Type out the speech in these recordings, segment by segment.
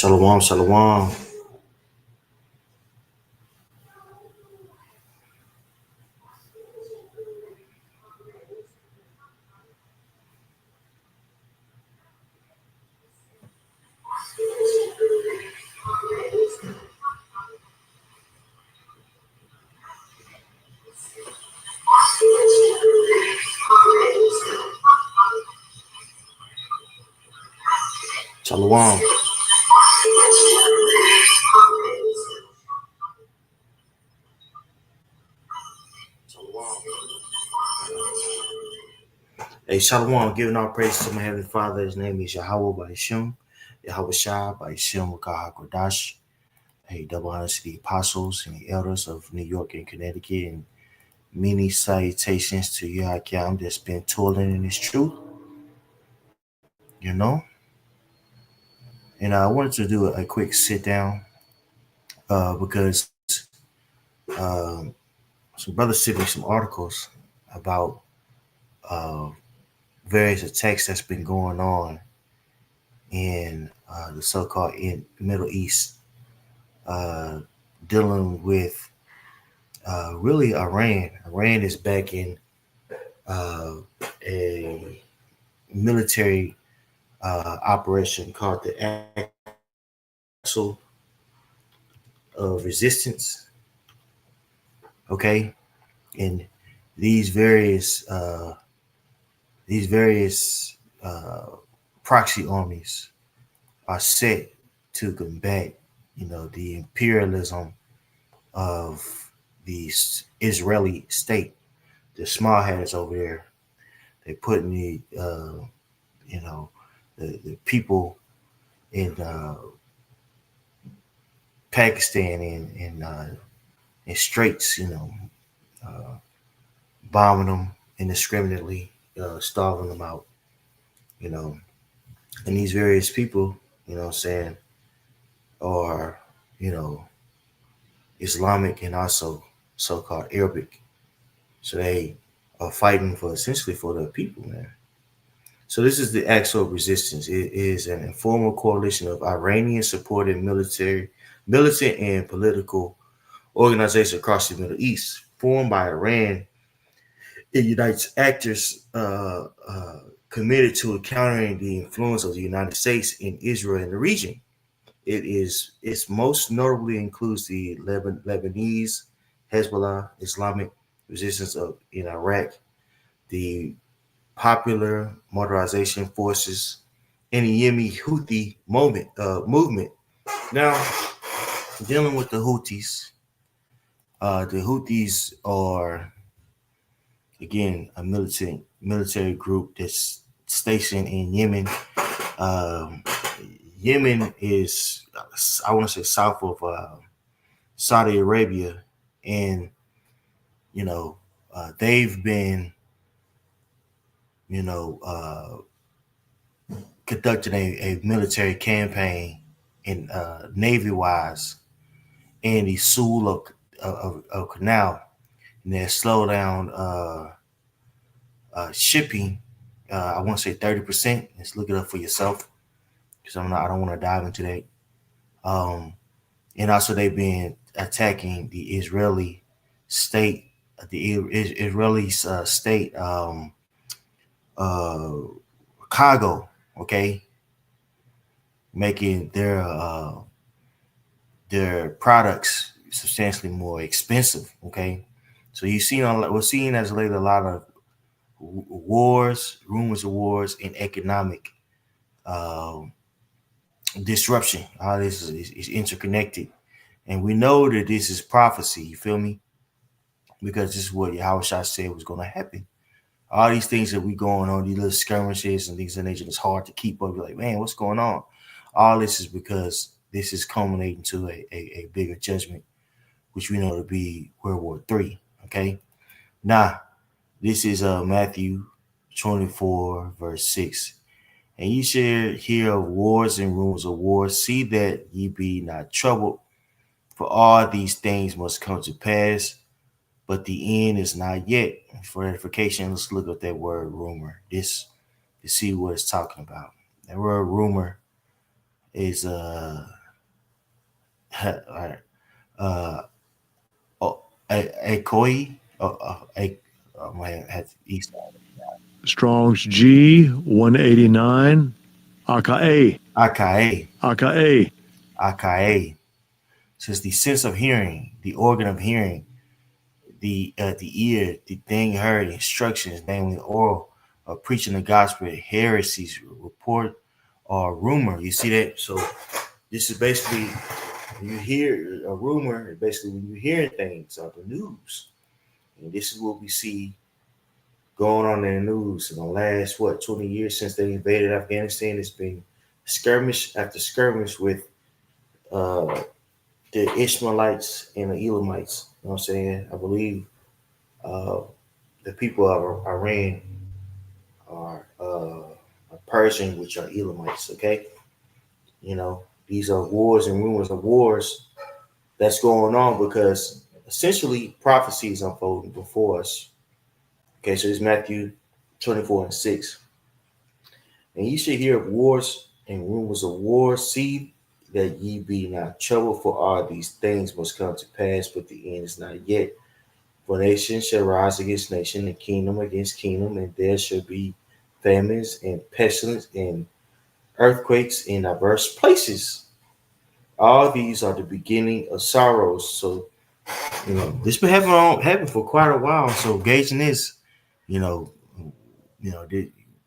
Shalom, shalom. Shalom. Hey, shalom. Giving all praise to my heavenly Father. His name is Yahweh by Shem. Yahweh Shai by Shem Wakah HaKodash. Hey, double honors to the apostles and the elders of New York and Connecticut, and many salutations to Yahakim that's been toiling in his truth, you know. And I wanted to do a quick sit down because um, some brothers sent me some articles about uh, various attacks that's been going on in the so-called in Middle East, uh, dealing with really Iran. Iran is backing uh, a military operation called the Axle of Resistance. Okay, and these various these various proxy armies are set to combat, the imperialism of the Israeli state. The small hats over there, they putting you know, the people in Pakistan in straits, uh, bombing them indiscriminately, starving them out, you know, and these various people, what I'm saying, are, you know, Islamic and also so-called Arabic. So they are fighting for essentially for the people, man. So this is the Axis of Resistance. It is an informal coalition of Iranian-supported militant and political organizations across the Middle East, formed by Iran. It unites actors committed to countering the influence of the United States in Israel and the region. It's most notably includes the Lebanese Hezbollah, Islamic resistance in Iraq, the Popular Motorization Forces, and the Yemeni Houthi movement. Now, dealing with the Houthis are again a military group that's stationed in Yemen. Um, Yemen is, I want to say, south of Saudi Arabia, and you know they've been you know conducting a military campaign in navy wise in the Suez of Canal, and they slow down shipping. I want to say 30%. Let's look it up for yourself because I don't want to dive into that. Um, and also they've been attacking the Israeli state, Israeli state uh, cargo. Okay, making their products substantially more expensive. Okay, so we're seeing as lately a lot of wars, rumors of wars, and economic um, disruption. All this is interconnected, and we know that this is prophecy. You feel me? Because this is what Yahweh Shah said was going to happen. All these things that we going on, these little skirmishes and things of nature, it's hard to keep up. You're like, man, what's going on? All this is because this is culminating to a bigger judgment, which we know to be World War III. Okay. Now, this is Matthew 24, verse 6. And ye shall hear of wars and rumors of wars. See that ye be not troubled, for all these things must come to pass, but the end is not yet. For edification, let's look at that word rumor. To see what it's talking about. That word rumor is Alright. A Koi, a man had East. Strong's G 189. Aka. Aka, Aka. Aka. Says the sense of hearing, the organ of hearing, the ear, the thing heard, instructions, namely oral, preaching the gospel, heresies, report, or rumor. You see that? So this is basically you hear a rumor. Basically, when you're hearing things on the news, and this is what we see going on in the news in the last 20 years since they invaded Afghanistan. It's been skirmish after skirmish with uh, the Ishmaelites and the Elamites. You know what I'm saying? I believe uh, the people of Iran are Persian, which are Elamites. Okay, you know these are wars and rumors of wars that's going on because essentially prophecy is unfolding before us. Okay, so it's Matthew 24:6. And ye should hear of wars and rumors of wars. See that ye be not troubled, for all these things must come to pass, but the end is not yet. For nation shall rise against nation, and kingdom against kingdom, and there shall be famines and pestilence and earthquakes in diverse places. All these are the beginning of sorrows. So, this been happening for quite a while. So gauging this, you know,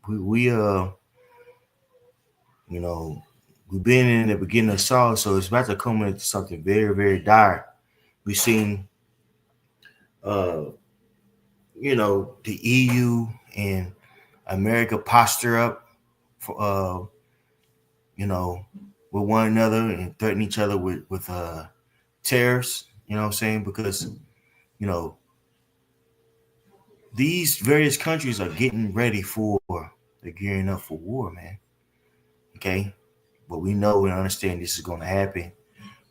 we you know, we've been in the beginning of sorrow, so it's about to come into something very, very dire. We've seen, uh, the EU and America posture up for, you know, with one another and threaten each other with tariffs. You know what I'm saying? Because you know these various countries are getting ready for, they're gearing up for war, man. Okay, but we know and understand this is going to happen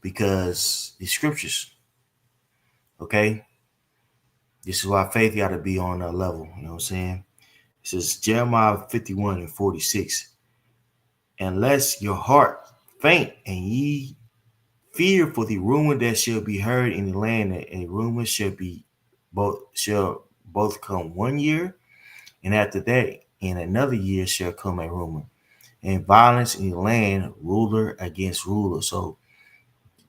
because the scriptures. Okay, this is why faith got to be on a level. You know what I'm saying? It says Jeremiah 51:46. Unless your heart faint and ye fear for the rumor that shall be heard in the land, that a rumor shall both come 1 year, and after that in another year shall come a rumor, and violence in the land, ruler against ruler. So,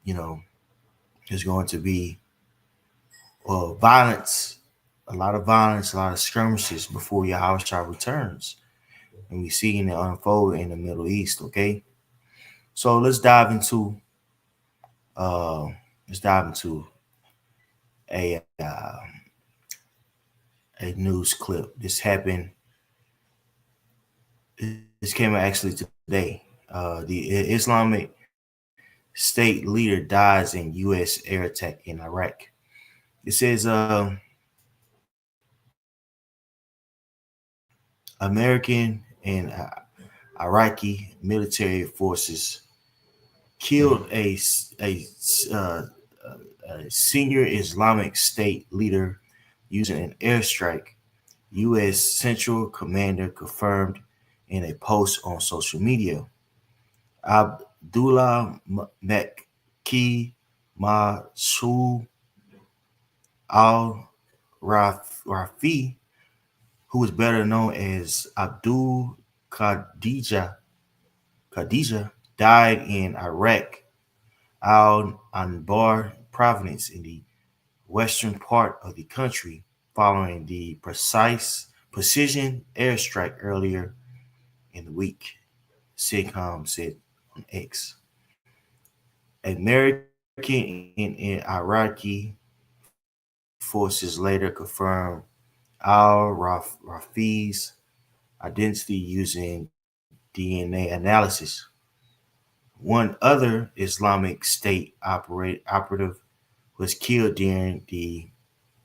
you know, there's going to be violence, a lot of violence, a lot of skirmishes before Yahweh returns. And we see it unfold in the Middle East. Okay, so uh, let's dive into a news clip. This happened. This came out actually today. The Islamic State leader dies in U.S. air attack in Iraq. It says American and Iraqi military forces killed uh, a senior Islamic State leader using an airstrike. U.S. Central Commander confirmed in a post on social media. Abdullah Makki Masoud al Rafi, who is better known as Abdul Khadija, died in Iraq Al Anbar province in the western part of the country following the precision airstrike earlier in the week, CENTCOM said on X. American and Iraqi forces later confirmed al-Rafi's identity using DNA analysis. One other Islamic State operative was killed during the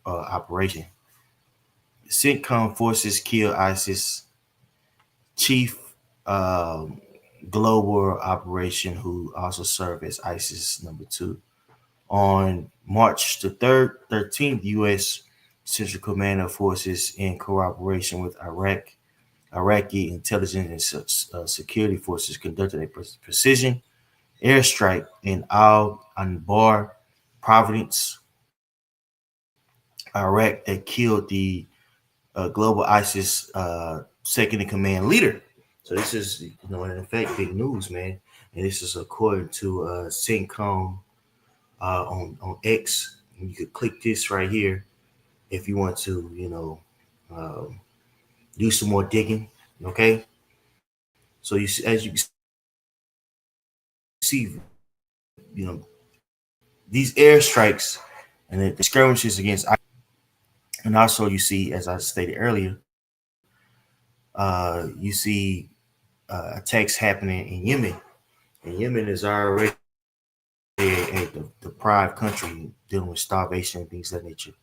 operation. CENTCOM forces killed ISIS chief um, global operation, who also served as ISIS number two. On March the 13th, U.S. Central Command Forces, in cooperation with Iraqi intelligence and security forces, conducted a precision airstrike in Al Anbar province, Iraq, that killed the global ISIS second in command leader. So this is, in effect, big news, man. And this is according to CENTCOM on X. And you could click this right here if you want to, do some more digging. Okay. So you see, as you see, these airstrikes and the skirmishes against, and also you see, as I stated earlier, you see attacks happening in Yemen. And Yemen is already a deprived country dealing with starvation and things of that nature.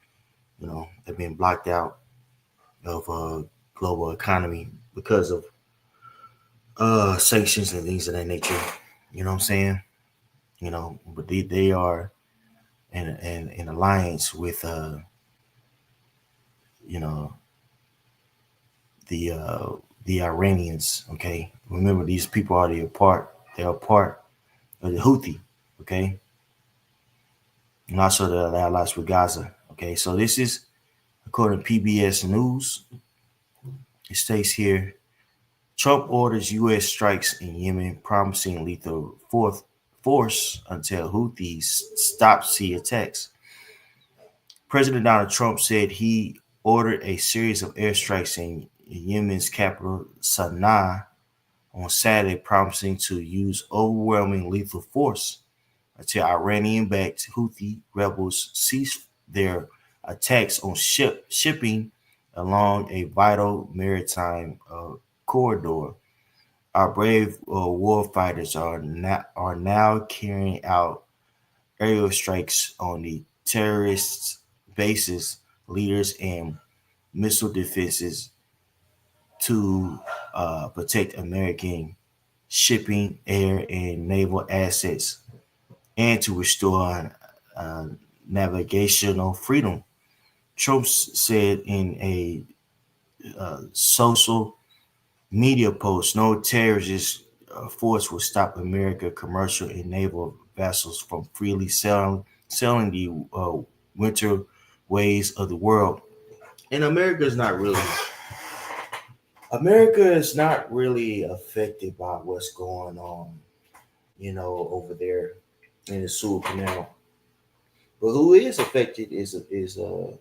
They're being blocked out of global economy because of sanctions and things of that nature. You know what I'm saying? But they are in alliance with you know the Iranians. Okay, remember these people are they're a part of the Houthi. Okay, and also the allies with Gaza. Okay, so this is according to PBS News. It states here: Trump orders U.S. strikes in Yemen, promising lethal force until Houthis stop sea attacks. President Donald Trump said he ordered a series of airstrikes in Yemen's capital, Sana'a, on Saturday, promising to use overwhelming lethal force until Iranian-backed Houthi rebels cease their attacks on shipping along a vital maritime corridor. Our brave warfighters are now carrying out aerial strikes on the terrorists' bases, leaders, and missile defenses to protect American shipping, air, and naval assets, and to restore navigational freedom. Trump said in a social media post, no terrorist force will stop American commercial and naval vessels from freely sailing the winter ways of the world. And America is not really affected by what's going on, over there in the Suez Canal. But who is affected is the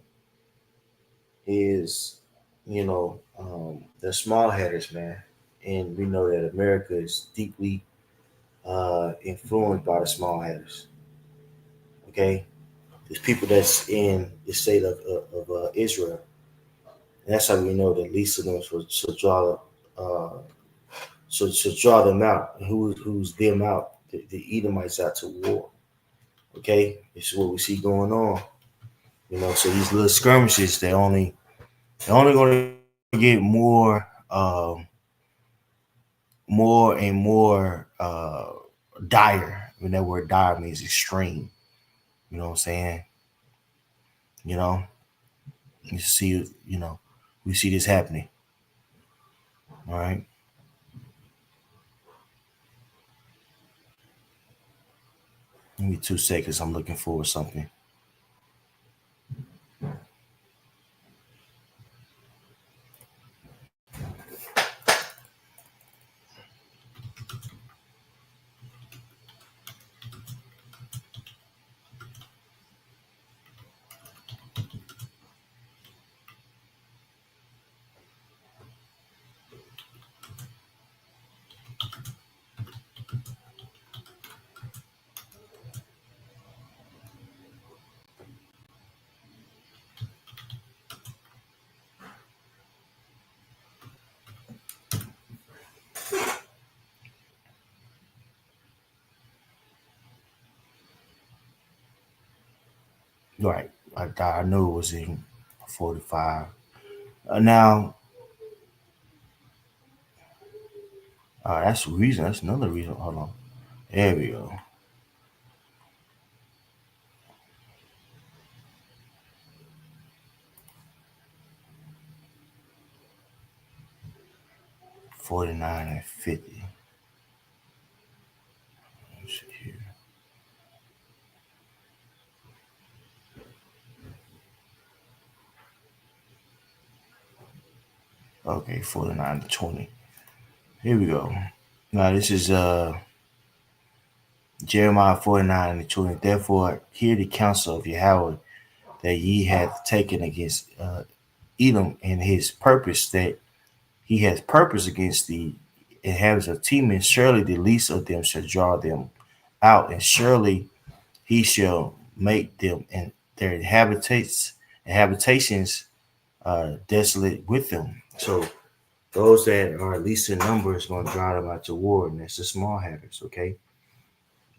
small headers, man. And we know that America is deeply influenced by the small headers. Okay, there's people that's in the state of Israel, and that's how we know that Lisa knows should draw should draw them out. And who's them out? The Edomites out to war. Okay, this is what we see going on. So these little skirmishes, they're only going to get more and more dire. When that word dire means extreme. You know what I'm saying? You know, you see, we see this happening. All right. Give me 2 seconds. I'm looking for something. Right. I knew it was in 45. Now, that's the reason. That's another reason. Hold on. There we go. 49 and 50. Let's see. Okay, 49 to 20. Here we go. Now this is Jeremiah 49 and 20. Therefore, hear the counsel of Yahweh that ye hath taken against Edom, and his purpose that he has purpose against the inhabitants of Teman. Surely the least of them shall draw them out, and surely he shall make them and their habitations desolate with them. So those that are least in number is going to drive them out to war, and that's the small habits. Okay,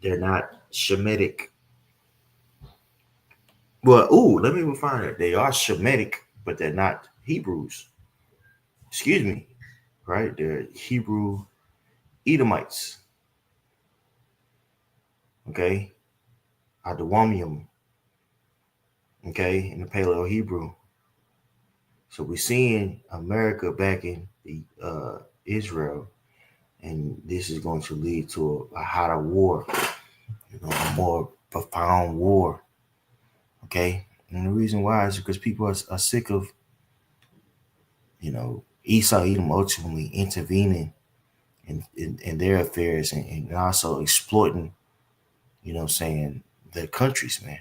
they're not Shemitic. Well, let me refine it. They are Shemitic, but they're not Hebrews. Excuse me, right? They're Hebrew Edomites. Okay, Adawamium. Okay, in the Paleo Hebrew. So we're seeing America backing the Israel, and this is going to lead to a hotter war, a more profound war. Okay, and the reason why is because people are sick of, Esau Edom ultimately intervening in their affairs and also exploiting, saying their countries, man.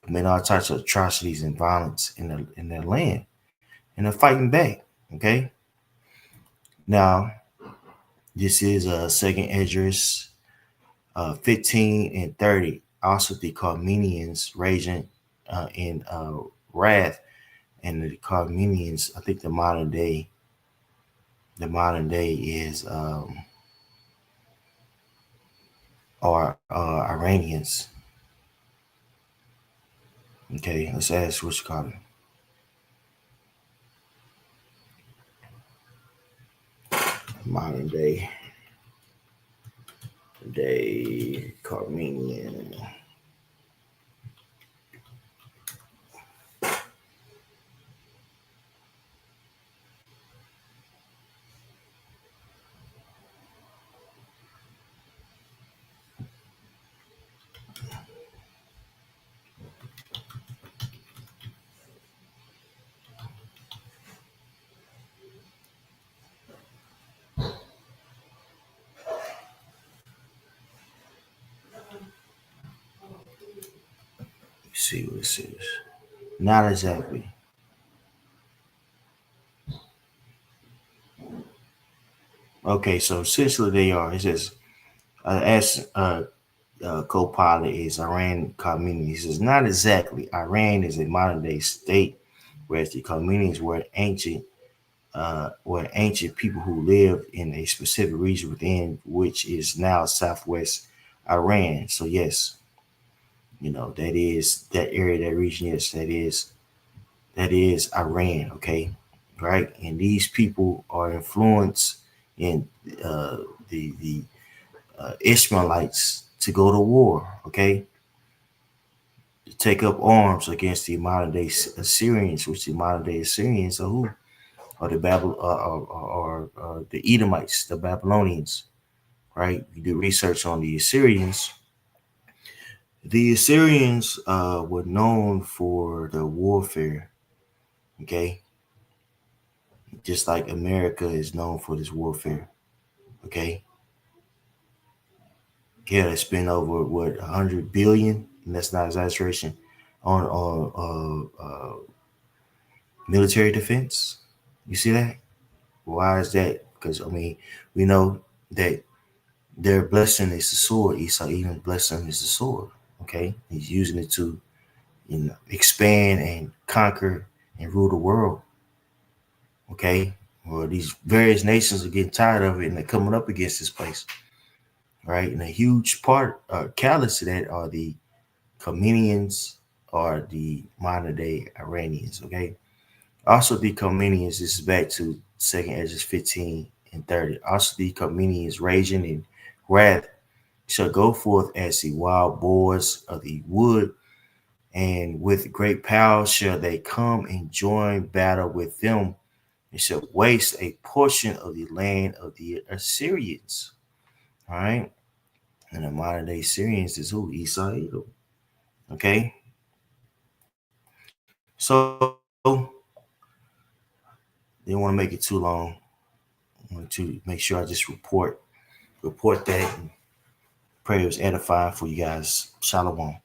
Commit all types of atrocities and violence in their land, and they're fighting back. Okay, now this is Second Esdras 15 and 30. Also, the Carmenians raging in wrath, and the Carmenians. I think the modern day is are Iranians. Okay, let's ask what you call them. Modern day Carmenian. Let's see what this is. Not exactly. Okay, so essentially they are. It says, as co-pilot is Iran Carmenian. He says, not exactly. Iran is a modern day state, whereas the Carmenians were ancient people who lived in a specific region within which is now southwest Iran. So yes, that is that area, that region. Yes, that is Iran. Okay, right. And these people are influenced in the Ishmaelites to go to war. Okay, to take up arms against the modern day Assyrians, which the modern day Assyrians are who? Or the or the Edomites, the Babylonians, right? You do research on the Assyrians. The Assyrians were known for the warfare, okay? Just like America is known for this warfare, okay? Yeah, they spend over 100 billion, and that's not exaggeration, on military defense. You see that? Why is that? Because we know that their blessing is the sword. Esau Edom's blessing is the sword. Okay, he's using it to, expand and conquer and rule the world. Okay, well, these various nations are getting tired of it, and they're coming up against this place, right? And a huge part, callous to that, are the Comenians or the modern day Iranians. Okay, also the Comenians. This is back to Second Esdras 15 and 30. Also the Comenians raging in wrath shall go forth as the wild boars of the wood, and with great power shall they come and join battle with them, and shall waste a portion of the land of the Assyrians. All right. And the modern day Syrians is who? Esau Edom. Okay. So Didn't want to make it too long. I wanted to make sure I just report that and pray it was edifying for you guys. Shalom.